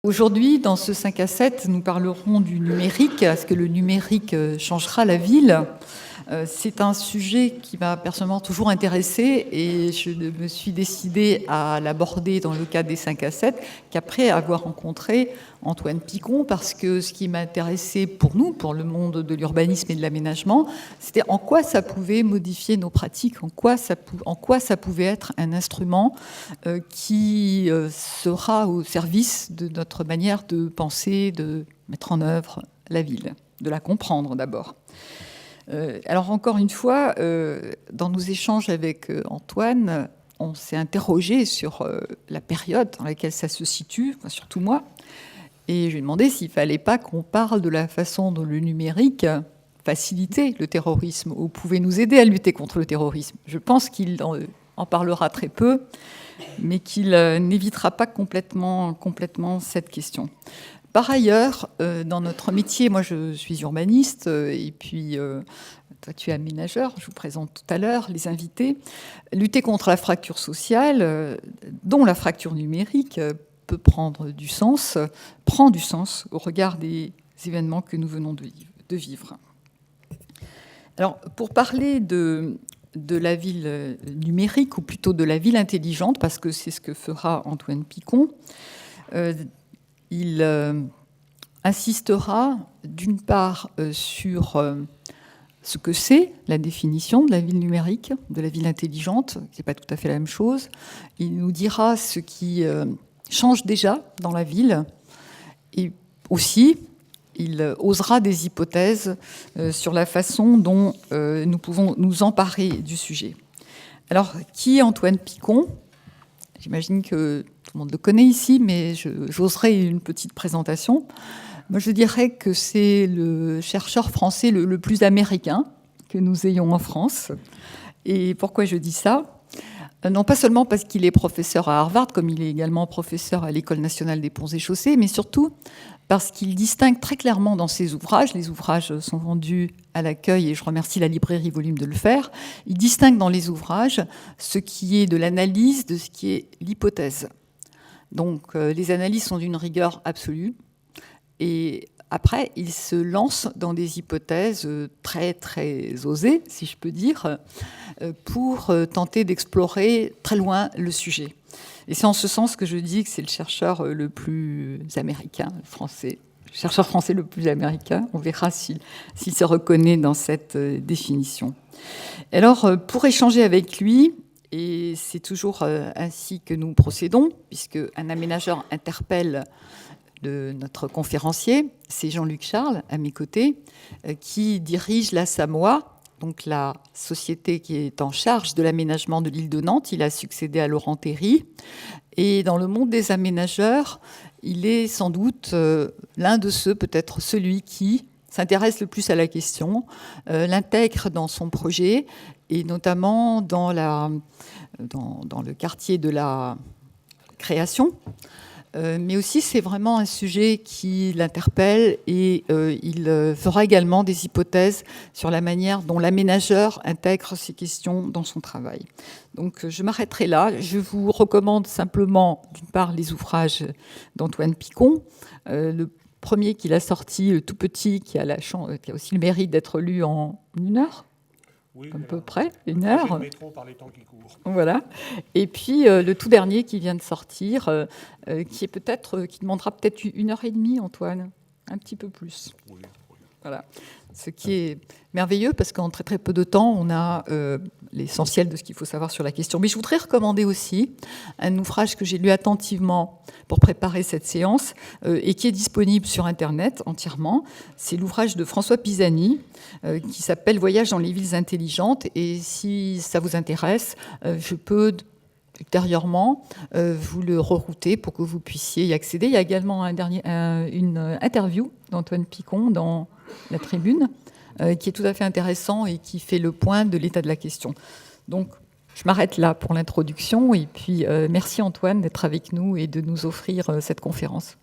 Aujourd'hui, dans ce 5 à 7, nous parlerons du numérique. Est-ce que le numérique changera la ville ? C'est un sujet qui m'a personnellement toujours intéressée et je me suis décidée à l'aborder dans le cadre des 5 à 7 qu'après avoir rencontré Antoine Picon, parce que ce qui m'intéressait pour nous, pour le monde de l'urbanisme et de l'aménagement, c'était en quoi ça pouvait modifier nos pratiques, en quoi ça pouvait être un instrument qui sera au service de notre manière de penser, de mettre en œuvre la ville, de la comprendre d'abord. Alors encore une fois, dans nos échanges avec Antoine, on s'est interrogé sur la période dans laquelle ça se situe, enfin, surtout moi, et je lui ai demandé s'il ne fallait pas qu'on parle de la façon dont le numérique facilitait le terrorisme ou pouvait nous aider à lutter contre le terrorisme. Je pense qu'il en parlera très peu, mais qu'il n'évitera pas complètement cette question. Par ailleurs, dans notre métier, moi je suis urbaniste et puis toi tu es aménageur, je vous présente tout à l'heure les invités. Lutter contre la fracture sociale, dont la fracture numérique peut prendre du sens, prend du sens au regard des événements que nous venons de vivre. Alors pour parler de la ville numérique, ou plutôt de la ville intelligente, parce que c'est ce que fera Antoine Picon, il insistera d'une part sur ce que c'est la définition de la ville numérique, de la ville intelligente, qui n'est pas tout à fait la même chose. Il nous dira ce qui change déjà dans la ville, et aussi il osera des hypothèses sur la façon dont nous pouvons nous emparer du sujet. Alors, qui est Antoine Picon ? J'imagine que tout le monde le connaît ici, mais j'oserai une petite présentation. Moi, je dirais que c'est le chercheur français le plus américain que nous ayons en France. Et pourquoi je dis ça ? Non pas seulement parce qu'il est professeur à Harvard, comme il est également professeur à l'École nationale des ponts et chaussées, mais surtout parce qu'il distingue très clairement dans ses ouvrages, les ouvrages sont vendus à l'accueil et je remercie la librairie Volume de le faire, il distingue dans les ouvrages ce qui est de l'analyse de ce qui est l'hypothèse. Donc les analyses sont d'une rigueur absolue et après il se lance dans des hypothèses très très osées, si je peux dire, pour tenter d'explorer très loin le sujet. Et c'est en ce sens que je dis que c'est le chercheur le plus américain, le chercheur français le plus américain. On verra s'il se reconnaît dans cette définition. Alors, pour échanger avec lui, et c'est toujours ainsi que nous procédons, puisque un aménageur interpelle notre conférencier, c'est Jean-Luc Charles, à mes côtés, qui dirige la Samoa, donc la société qui est en charge de l'aménagement de l'île de Nantes. Il a succédé à Laurent Théry. Et dans le monde des aménageurs, il est sans doute l'un de ceux, peut-être celui qui s'intéresse le plus à la question, l'intègre dans son projet, et notamment dans le quartier de la création. Mais aussi, c'est vraiment un sujet qui l'interpelle et il fera également des hypothèses sur la manière dont l'aménageur intègre ces questions dans son travail. Donc, je m'arrêterai là. Je vous recommande simplement, d'une part, les ouvrages d'Antoine Picon. Le premier qu'il a sorti, le tout petit, qui a aussi le mérite d'être lu en 1 heure. Oui, à peu près, 1 heure. Le métro par les temps qui courent. Voilà. Et puis le tout dernier qui vient de sortir, qui demandera peut-être 1h30, Antoine, un petit peu plus. Oui. Voilà. Ce qui est merveilleux parce qu'en très très peu de temps, on a l'essentiel de ce qu'il faut savoir sur la question. Mais je voudrais recommander aussi un ouvrage que j'ai lu attentivement pour préparer cette séance et qui est disponible sur Internet entièrement. C'est l'ouvrage de François Pisani qui s'appelle « Voyage dans les villes intelligentes ». Et si ça vous intéresse, je peux ultérieurement vous le rerouter pour que vous puissiez y accéder. Il y a également une interview d'Antoine Picon dans la Tribune, qui est tout à fait intéressant et qui fait le point de l'état de la question. Donc, je m'arrête là pour l'introduction et puis merci Antoine d'être avec nous et de nous offrir cette conférence.